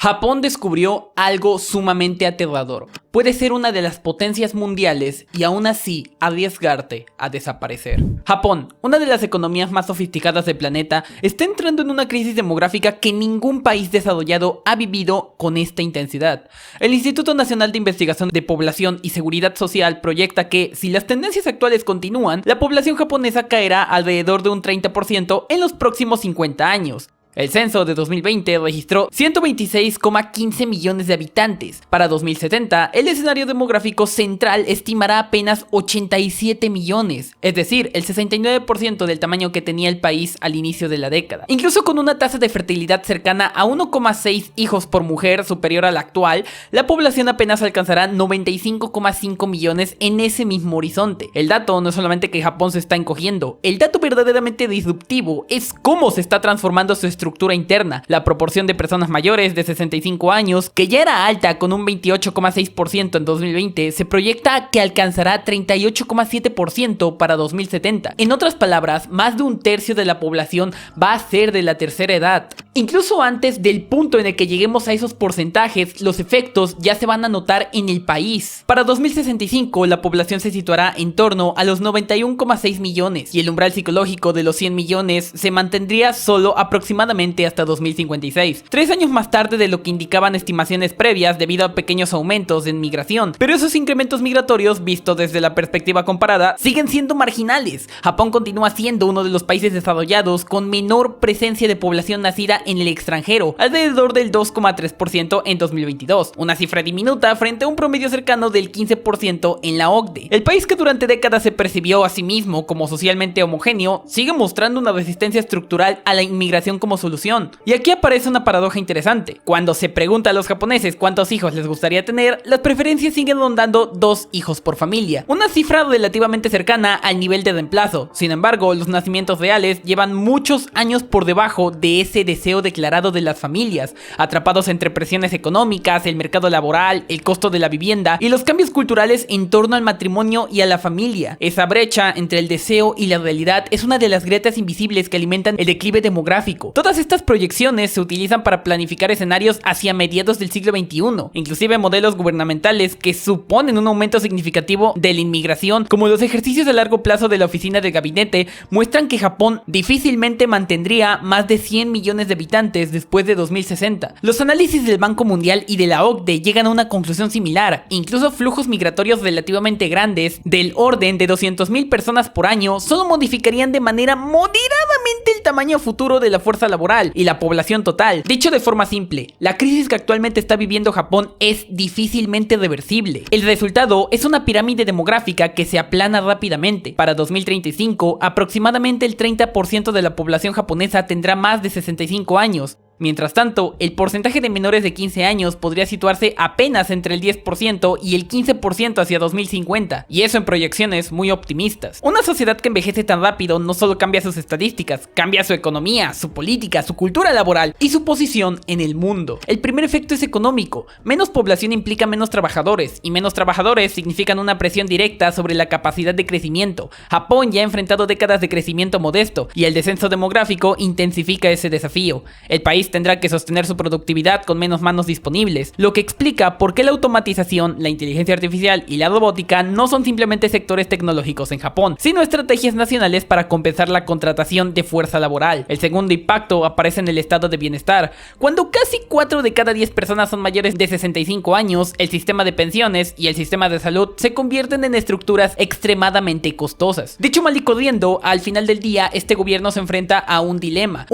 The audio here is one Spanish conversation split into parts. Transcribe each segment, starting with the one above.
Japón descubrió algo sumamente aterrador. Puede ser una de las potencias mundiales y aún así arriesgarte a desaparecer. Japón, una de las economías más sofisticadas del planeta, está entrando en una crisis demográfica que ningún país desarrollado ha vivido con esta intensidad. El Instituto Nacional de Investigación de Población y Seguridad Social proyecta que, si las tendencias actuales continúan, la población japonesa caerá alrededor de un 30% en los próximos 50 años. El censo de 2020 registró 126,15 millones de habitantes. Para 2070, el escenario demográfico central estimará apenas 87 millones, es decir, el 69% del tamaño que tenía el país al inicio de la década. Incluso con una tasa de fertilidad cercana a 1,6 hijos por mujer superior a la actual, la población apenas alcanzará 95,5 millones en ese mismo horizonte. El dato no es solamente que Japón se está encogiendo, el dato verdaderamente disruptivo es cómo se está transformando su estructura interna. La proporción de personas mayores de 65 años, que ya era alta con un 28,6% en 2020, se proyecta que alcanzará 38,7% para 2070. En otras palabras, más de un tercio de la población va a ser de la tercera edad. Incluso antes del punto en el que lleguemos a esos porcentajes, los efectos ya se van a notar en el país. Para 2065, la población se situará en torno a los 91,6 millones y el umbral psicológico de los 100 millones se mantendría solo aproximadamente hasta 2056, 3 años más tarde de lo que indicaban estimaciones previas debido a pequeños aumentos en migración. Pero esos incrementos migratorios, vistos desde la perspectiva comparada, siguen siendo marginales. Japón continúa siendo uno de los países desarrollados con menor presencia de población nacida en el extranjero, alrededor del 2,3% en 2022, una cifra diminuta frente a un promedio cercano del 15% en la OCDE. El país que durante décadas se percibió a sí mismo como socialmente homogéneo, sigue mostrando una resistencia estructural a la inmigración como solución. Y aquí aparece una paradoja interesante. Cuando se pregunta a los japoneses cuántos hijos les gustaría tener, las preferencias siguen rondando 2 hijos por familia, una cifra relativamente cercana al nivel de reemplazo. Sin embargo, los nacimientos reales llevan muchos años por debajo de ese deseo declarado de las familias, atrapados entre presiones económicas, el mercado laboral, el costo de la vivienda y los cambios culturales en torno al matrimonio y a la familia. Esa brecha entre el deseo y la realidad es una de las grietas invisibles que alimentan el declive demográfico. Todas estas proyecciones se utilizan para planificar escenarios hacia mediados del siglo XXI, inclusive modelos gubernamentales que suponen un aumento significativo de la inmigración, como los ejercicios a largo plazo de la oficina de gabinete, muestran que Japón difícilmente mantendría más de 100 millones de habitantes después de 2060. Los análisis del Banco Mundial y de la OCDE llegan a una conclusión similar. Incluso flujos migratorios relativamente grandes, del orden de 200.000 personas por año, solo modificarían de manera moderadamente el tamaño futuro de la fuerza laboral y la población total. Dicho de forma simple, la crisis que actualmente está viviendo Japón es difícilmente reversible. El resultado es una pirámide demográfica que se aplana rápidamente. Para 2035, aproximadamente el 30% de la población japonesa tendrá más de 65 años. Mientras tanto, el porcentaje de menores de 15 años podría situarse apenas entre el 10% y el 15% hacia 2050, y eso en proyecciones muy optimistas. Una sociedad que envejece tan rápido no solo cambia sus estadísticas, cambia su economía, su política, su cultura laboral y su posición en el mundo. El primer efecto es económico. Menos población implica menos trabajadores, y menos trabajadores significan una presión directa sobre la capacidad de crecimiento. Japón ya ha enfrentado décadas de crecimiento modesto, y el descenso demográfico intensifica ese desafío. El país tendrá que sostener su productividad con menos manos disponibles, lo que explica por qué la automatización, la inteligencia artificial y la robótica no son simplemente sectores tecnológicos en Japón, sino estrategias nacionales para compensar la contratación de fuerza laboral. El segundo impacto aparece en el estado de bienestar. Cuando casi 4 de cada 10 personas son mayores de 65 años, el sistema de pensiones y el sistema de salud se convierten en estructuras extremadamente costosas. Dicho mal y corriendo, al final del día, este gobierno se enfrenta a un dilema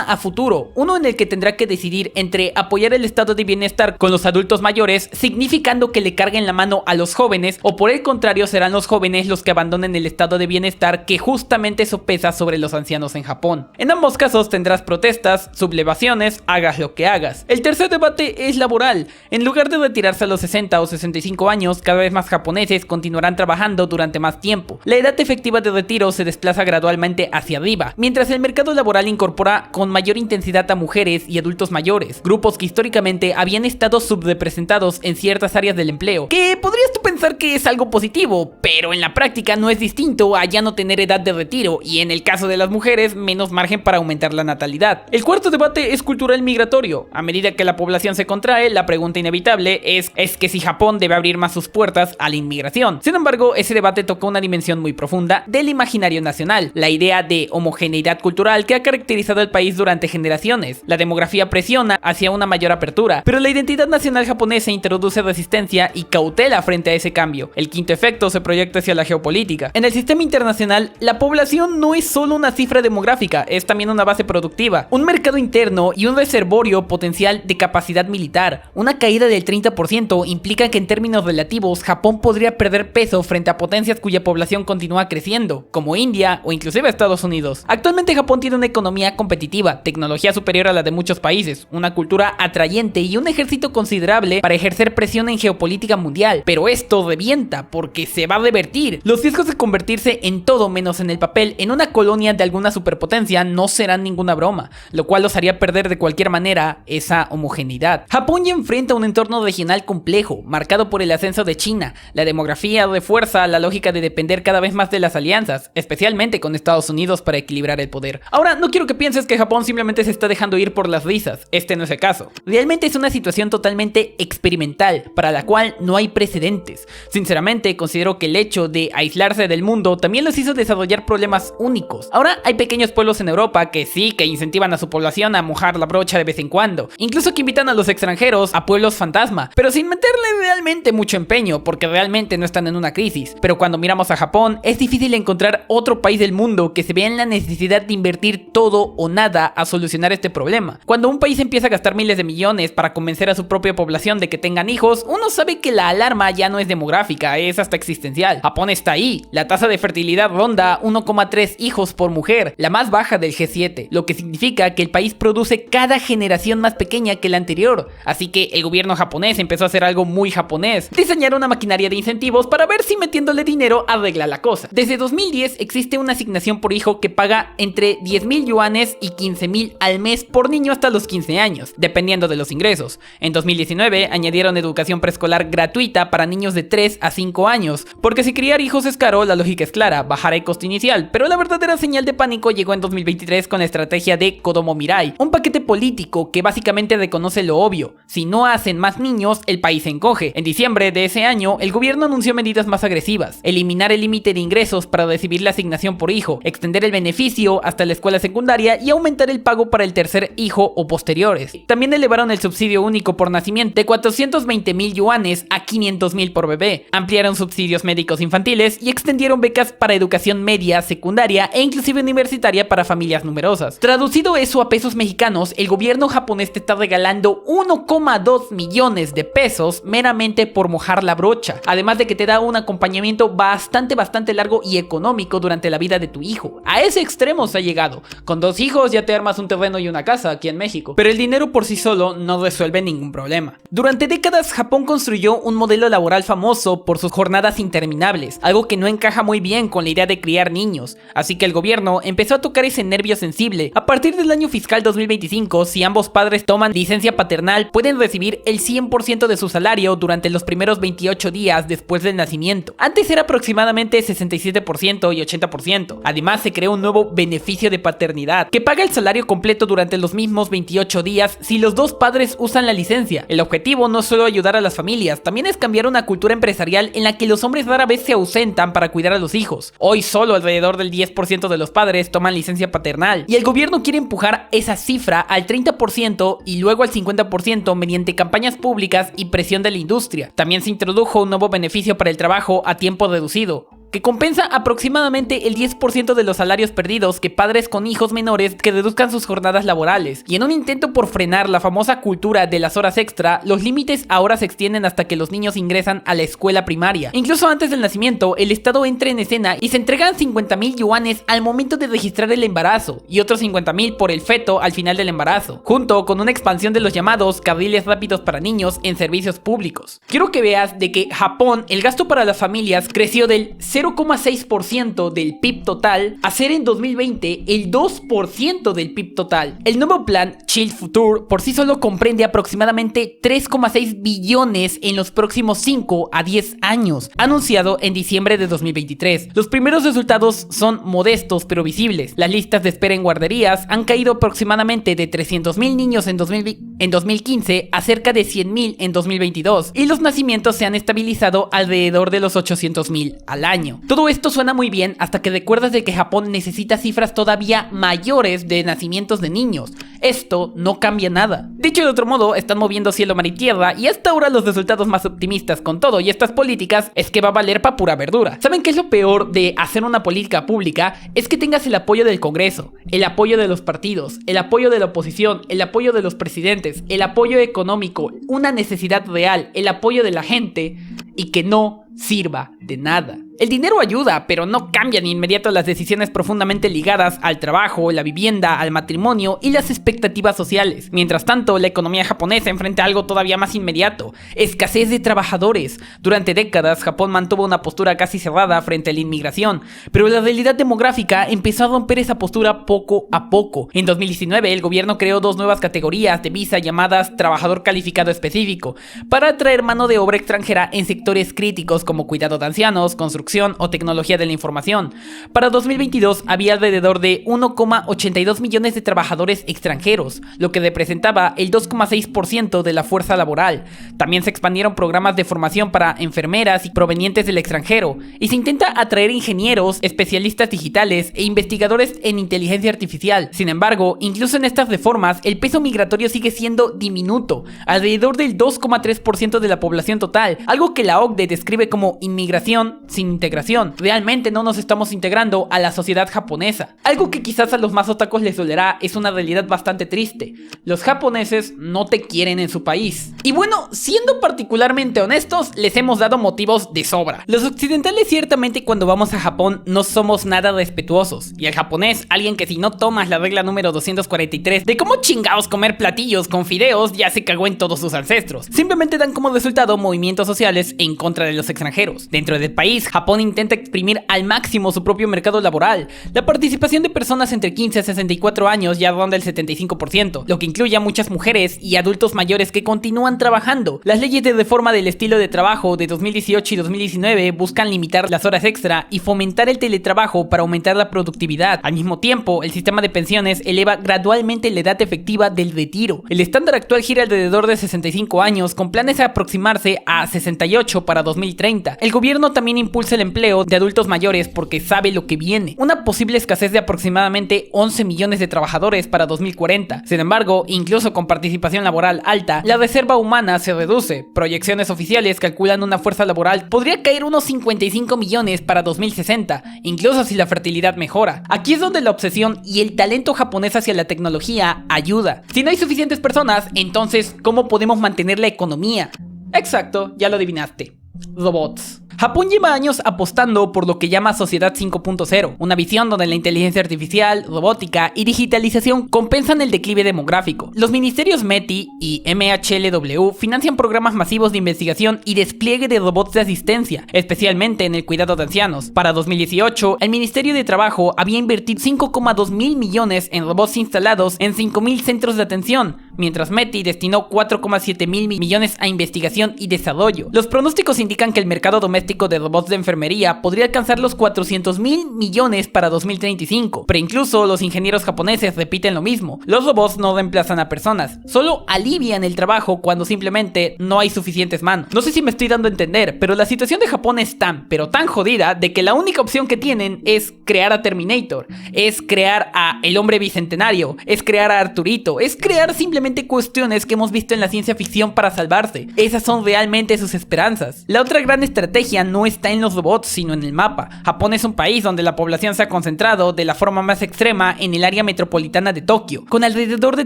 a futuro, uno en el que tendrá que decidir entre apoyar el estado de bienestar con los adultos mayores, significando que le carguen la mano a los jóvenes, o por el contrario serán los jóvenes los que abandonen el estado de bienestar que justamente sopesa sobre los ancianos en Japón. En ambos casos tendrás protestas, sublevaciones, hagas lo que hagas. El tercer debate es laboral. En lugar de retirarse a los 60 o 65 años, cada vez más japoneses continuarán trabajando durante más tiempo. La edad efectiva de retiro se desplaza gradualmente hacia arriba, mientras el mercado laboral incorpora con mayor intensidad a mujeres y adultos mayores, grupos que históricamente habían estado subrepresentados en ciertas áreas del empleo, que podrías tú pensar que es algo positivo, pero en la práctica no es distinto a ya no tener edad de retiro y en el caso de las mujeres menos margen para aumentar la natalidad. El cuarto debate es cultural migratorio. A medida que la población se contrae, la pregunta inevitable es que si Japón debe abrir más sus puertas a la inmigración. Sin embargo, ese debate toca una dimensión muy profunda del imaginario nacional, la idea de homogeneidad cultural que ha caracterizado al país durante generaciones. La demografía presiona hacia una mayor apertura, pero la identidad nacional japonesa introduce resistencia y cautela frente a ese cambio. El quinto efecto se proyecta hacia la geopolítica. En el sistema internacional, la población no es solo una cifra demográfica, es también una base productiva, un mercado interno y un reservorio potencial de capacidad militar. Una caída del 30% implica que en términos relativos, Japón podría perder peso frente a potencias cuya población continúa creciendo, como India o inclusive Estados Unidos. Actualmente Japón tiene una economía competitiva, tecnología superior a la de muchos países, una cultura atrayente y un ejército considerable para ejercer presión en geopolítica mundial, pero esto revienta porque se va a revertir. Los riesgos de convertirse en todo menos en el papel en una colonia de alguna superpotencia no serán ninguna broma, lo cual los haría perder de cualquier manera esa homogeneidad. Japón ya enfrenta un entorno regional complejo, marcado por el ascenso de China. La demografía refuerza la lógica de depender cada vez más de las alianzas, especialmente con Estados Unidos para equilibrar el poder. Ahora, no quiero que pienses que Japón simplemente se está dejando ir por las risas, este no es el caso. Realmente es una situación totalmente experimental, para la cual no hay precedentes. Sinceramente, considero que el hecho de aislarse del mundo también los hizo desarrollar problemas únicos. Ahora hay pequeños pueblos en Europa que sí que incentivan a su población a mojar la brocha de vez en cuando, incluso que invitan a los extranjeros a pueblos fantasma, pero sin meterle realmente mucho empeño, porque realmente no están en una crisis. Pero cuando miramos a Japón, es difícil encontrar otro país del mundo que se vea en la necesidad de invertir todo o nada a solucionar este problema. Cuando un país empieza a gastar miles de millones para convencer a su propia población de que tengan hijos, uno sabe que la alarma ya no es demográfica, es hasta existencial. Japón está ahí, la tasa de fertilidad ronda 1,3 hijos por mujer, la más baja del G7, lo que significa que el país produce cada generación más pequeña que la anterior. Así que el gobierno japonés empezó a hacer algo muy japonés, diseñar una maquinaria de incentivos para ver si metiéndole dinero arregla la cosa. Desde 2010 existe una asignación por hijo que paga entre 10.000 yuanes y 15.000 al mes por niño hasta los 15 años, dependiendo de los ingresos. En 2019 añadieron educación preescolar gratuita para niños de 3 a 5 años, porque si criar hijos es caro, la lógica es clara, bajar el costo inicial, pero la verdadera señal de pánico llegó en 2023 con la estrategia de Kodomo Mirai, un paquete político que básicamente reconoce lo obvio: si no hacen más niños, el país se encoge. En diciembre de ese año, el gobierno anunció medidas más agresivas: eliminar el límite de ingresos para recibir la asignación por hijo, extender el beneficio hasta la escuela secundaria y aumentar el pago para el tercer hijo o posteriores. También elevaron el subsidio único por nacimiento de 420.000 yuanes a 500.000 por bebé, ampliaron subsidios médicos infantiles y extendieron becas para educación media, secundaria e inclusive universitaria para familias numerosas. Traducido eso a pesos mexicanos, el gobierno japonés te está regalando 1,2 millones de pesos meramente por mojar la brocha, además de que te da un acompañamiento bastante largo y económico durante la vida de tu hijo. A ese extremo se ha llegado. Con 2 hijos ya te armas un terreno y una casa aquí en México, pero el dinero por sí solo no resuelve ningún problema. Durante décadas Japón construyó un modelo laboral famoso por sus jornadas interminables, algo que no encaja muy bien con la idea de criar niños, así que el gobierno empezó a tocar ese nervio sensible. A partir del año fiscal 2025, si ambos padres toman licencia paternal, pueden recibir el 100% de su salario durante los primeros 28 días después del nacimiento. Antes era aproximadamente 67% y 80%. Además, se creó un nuevo beneficio de paternidad, que paga el salario completo durante los mismos 28 días si los dos padres usan la licencia. El objetivo no es solo ayudar a las familias, también es cambiar una cultura empresarial en la que los hombres rara vez se ausentan para cuidar a los hijos. Hoy solo alrededor del 10% de los padres toman licencia paternal, y el gobierno quiere empujar esa cifra al 30% y luego al 50% mediante campañas públicas y presión de la industria. También se introdujo un nuevo beneficio para el trabajo a tiempo reducido, que compensa aproximadamente el 10% de los salarios perdidos que padres con hijos menores que reduzcan sus jornadas laborales. Y en un intento por frenar la famosa cultura de las horas extra, los límites ahora se extienden hasta que los niños ingresan a la escuela primaria. Incluso antes del nacimiento, el Estado entra en escena y se entregan 50.000 yuanes al momento de registrar el embarazo y otros 50.000 por el feto al final del embarazo, junto con una expansión de los llamados carriles rápidos para niños en servicios públicos. Quiero que veas de que Japón, el gasto para las familias creció del 0,6% del PIB total a ser en 2020 el 2% del PIB total. El nuevo plan Chill Future por sí solo comprende aproximadamente 3,6 billones en los próximos 5 a 10 años, anunciado en diciembre de 2023. Los primeros resultados son modestos pero visibles. Las listas de espera en guarderías han caído aproximadamente de 300.000 niños en 2015 a cerca de 100.000 en 2022, y los nacimientos se han estabilizado alrededor de los 800.000 al año. Todo esto suena muy bien hasta que recuerdas de que Japón necesita cifras todavía mayores de nacimientos de niños. Esto no cambia nada. Dicho de otro modo, están moviendo cielo, mar y tierra, y hasta ahora los resultados más optimistas con todo y estas políticas es que va a valer pa' pura verdura. ¿Saben qué es lo peor de hacer una política pública? Es que tengas el apoyo del Congreso, el apoyo de los partidos, el apoyo de la oposición, el apoyo de los presidentes, el apoyo económico, una necesidad real, el apoyo de la gente, y que no sirva de nada. El dinero ayuda, pero no cambia de inmediato las decisiones profundamente ligadas al trabajo, la vivienda, al matrimonio y las expectativas sociales. Mientras tanto, la economía japonesa enfrenta algo todavía más inmediato: escasez de trabajadores. Durante décadas, Japón mantuvo una postura casi cerrada frente a la inmigración, pero la realidad demográfica empezó a romper esa postura poco a poco. En 2019, el gobierno creó 2 nuevas categorías de visa llamadas Trabajador Calificado Específico, para atraer mano de obra extranjera en sectores críticos como cuidado de ancianos, construcción o tecnología de la información. Para 2022 había alrededor de 1,82 millones de trabajadores extranjeros, lo que representaba el 2,6% de la fuerza laboral. También se expandieron programas de formación para enfermeras y provenientes del extranjero, y se intenta atraer ingenieros, especialistas digitales e investigadores en inteligencia artificial. Sin embargo, incluso en estas reformas, el peso migratorio sigue siendo diminuto, alrededor del 2,3% de la población total, algo que la OCDE describe como inmigración sin integración. Realmente no nos estamos integrando a la sociedad japonesa. Algo que quizás a los más otakus les dolerá es una realidad bastante triste: los japoneses no te quieren en su país. Y bueno, siendo particularmente honestos, les hemos dado motivos de sobra. Los occidentales ciertamente cuando vamos a Japón no somos nada respetuosos, y el japonés, alguien que si no tomas la regla número 243 de cómo chingaos comer platillos con fideos, ya se cagó en todos sus ancestros. Simplemente dan como resultado movimientos sociales en contra de los extranjeros. Dentro del país, Japón intenta exprimir al máximo su propio mercado laboral. La participación de personas entre 15 a 64 años ya ronda el 75%, lo que incluye a muchas mujeres y adultos mayores que continúan trabajando. Las leyes de reforma del estilo de trabajo de 2018 y 2019 buscan limitar las horas extra y fomentar el teletrabajo para aumentar la productividad. Al mismo tiempo, el sistema de pensiones eleva gradualmente la edad efectiva del retiro. El estándar actual gira alrededor de 65 años, con planes de aproximarse a 68 para 2030. El gobierno también impulsa el empleo de adultos mayores porque sabe lo que viene: una posible escasez de aproximadamente 11 millones de trabajadores para 2040. Sin embargo, incluso con participación laboral alta, la reserva humana se reduce. Proyecciones oficiales calculan una fuerza laboral podría caer unos 55 millones para 2060, incluso si la fertilidad mejora. Aquí es donde la obsesión y el talento japonés hacia la tecnología ayuda. Si no hay suficientes personas, entonces, ¿cómo podemos mantener la economía? Exacto, ya lo adivinaste: robots. Japón lleva años apostando por lo que llama Sociedad 5.0, una visión donde la inteligencia artificial, robótica y digitalización compensan el declive demográfico. Los ministerios METI y MHLW financian programas masivos de investigación y despliegue de robots de asistencia, especialmente en el cuidado de ancianos. Para 2018, el Ministerio de Trabajo había invertido 5,2 mil millones en robots instalados en 5.000 centros de atención, mientras METI destinó 4,7 mil millones a investigación y desarrollo. Los pronósticos indican que el mercado doméstico de robots de enfermería podría alcanzar los 400 mil millones para 2035, pero incluso los ingenieros japoneses repiten lo mismo: los robots no reemplazan a personas, solo alivian el trabajo cuando simplemente no hay suficientes manos. No sé si me estoy dando a entender, pero la situación de Japón es pero tan jodida de que la única opción que tienen es crear a Terminator, es crear a el hombre bicentenario, es crear a Arturito, es crear simplemente cuestiones que hemos visto en la ciencia ficción para salvarse. Esas son realmente sus esperanzas. La otra gran estrategia no está en los robots, sino en el mapa. Japón es un país donde la población se ha concentrado de la forma más extrema en el área metropolitana de Tokio, con alrededor de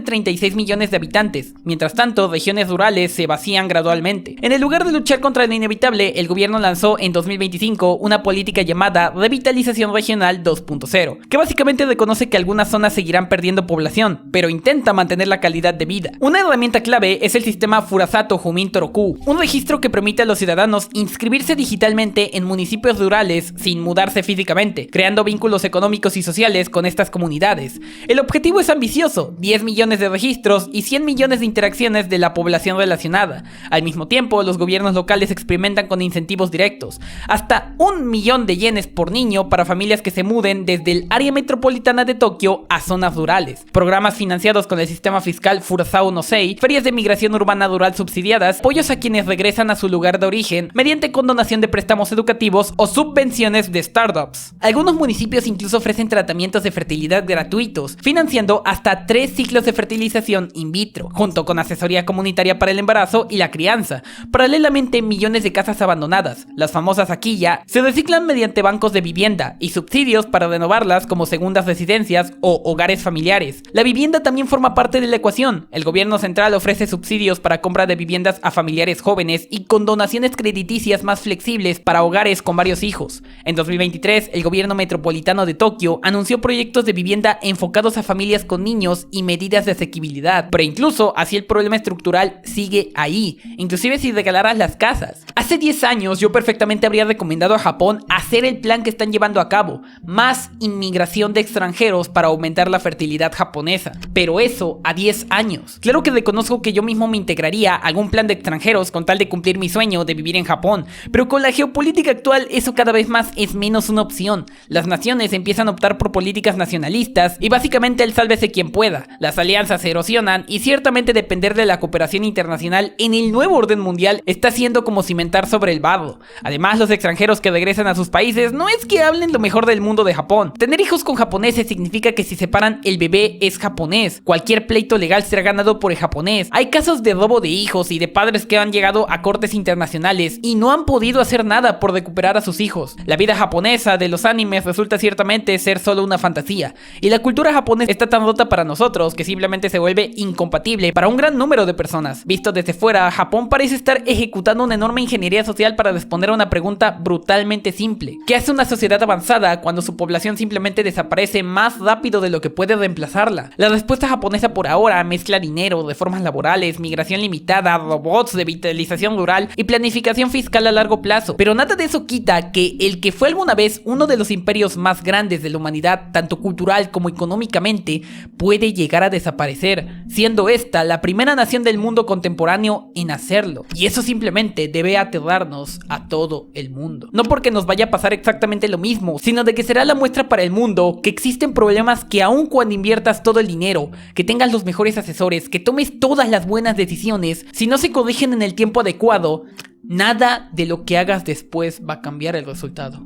36 millones de habitantes. Mientras tanto, regiones rurales se vacían gradualmente. En el lugar de luchar contra lo inevitable, el gobierno lanzó en 2025 una política llamada Revitalización Regional 2.0, que básicamente reconoce que algunas zonas seguirán perdiendo población, pero intenta mantener la calidad de de vida. Una herramienta clave es el sistema Furasato Jumin Toroku, un registro que permite a los ciudadanos inscribirse digitalmente en municipios rurales sin mudarse físicamente, creando vínculos económicos y sociales con estas comunidades. El objetivo es ambicioso: 10 millones de registros y 100 millones de interacciones de la población relacionada. Al mismo tiempo, los gobiernos locales experimentan con incentivos directos, hasta 1 millón de yenes por niño para familias que se muden desde el área metropolitana de Tokio a zonas rurales, programas financiados con el sistema fiscal Furasao no Sei, ferias de migración urbana rural subsidiadas, apoyos a quienes regresan a su lugar de origen mediante condonación de préstamos educativos o subvenciones de startups. Algunos municipios incluso ofrecen tratamientos de fertilidad gratuitos, financiando hasta 3 ciclos de fertilización in vitro, junto con asesoría comunitaria para el embarazo y la crianza. Paralelamente, millones de casas abandonadas, las famosas Akiya, se reciclan mediante bancos de vivienda y subsidios para renovarlas como segundas residencias o hogares familiares. La vivienda también forma parte de la ecuación. El gobierno central ofrece subsidios para compra de viviendas a familiares jóvenes y con donaciones crediticias más flexibles para hogares con varios hijos. En 2023, el gobierno metropolitano de Tokio anunció proyectos de vivienda enfocados a familias con niños y medidas de asequibilidad, pero incluso así el problema estructural sigue ahí, inclusive si regalaras las casas. Hace 10 años yo perfectamente habría recomendado a Japón hacer el plan que están llevando a cabo: más inmigración de extranjeros para aumentar la fertilidad japonesa. Pero eso a 10 años. Claro que reconozco que yo mismo me integraría a algún plan de extranjeros con tal de cumplir mi sueño de vivir en Japón, pero con la geopolítica actual eso cada vez más es menos una opción. Las naciones empiezan a optar por políticas nacionalistas y básicamente el sálvese quien pueda. Las alianzas se erosionan y ciertamente depender de la cooperación internacional en el nuevo orden mundial está siendo como cimentar sobre el barro. Además, los extranjeros que regresan a sus países no es que hablen lo mejor del mundo de Japón. Tener hijos con japoneses significa que si separan, el bebé es japonés. Cualquier pleito legal será ganado por el japonés. Hay casos de robo de hijos y de padres que han llegado a cortes internacionales y no han podido hacer nada por recuperar a sus hijos. La vida japonesa de los animes resulta ciertamente ser solo una fantasía, y la cultura japonesa está tan rota para nosotros que simplemente se vuelve incompatible para un gran número de personas. Visto desde fuera, Japón parece estar ejecutando una enorme ingeniería social para responder a una pregunta brutalmente simple: ¿qué hace una sociedad avanzada cuando su población simplemente desaparece más rápido de lo que puede reemplazarla? La respuesta japonesa por ahora mezcla dinero, reformas laborales, migración limitada, robots, revitalización rural y planificación fiscal a largo plazo. Pero nada de eso quita que el que fue alguna vez uno de los imperios más grandes de la humanidad, tanto cultural como económicamente, puede llegar a desaparecer, siendo esta la primera nación del mundo contemporáneo en hacerlo. Y eso simplemente debe aterrarnos a todo el mundo. No porque nos vaya a pasar exactamente lo mismo, sino de que será la muestra para el mundo que existen problemas que aun cuando inviertas todo el dinero, que tengas los mejores asesores, que tomes todas las buenas decisiones, si no se corrigen en el tiempo adecuado, nada de lo que hagas después va a cambiar el resultado.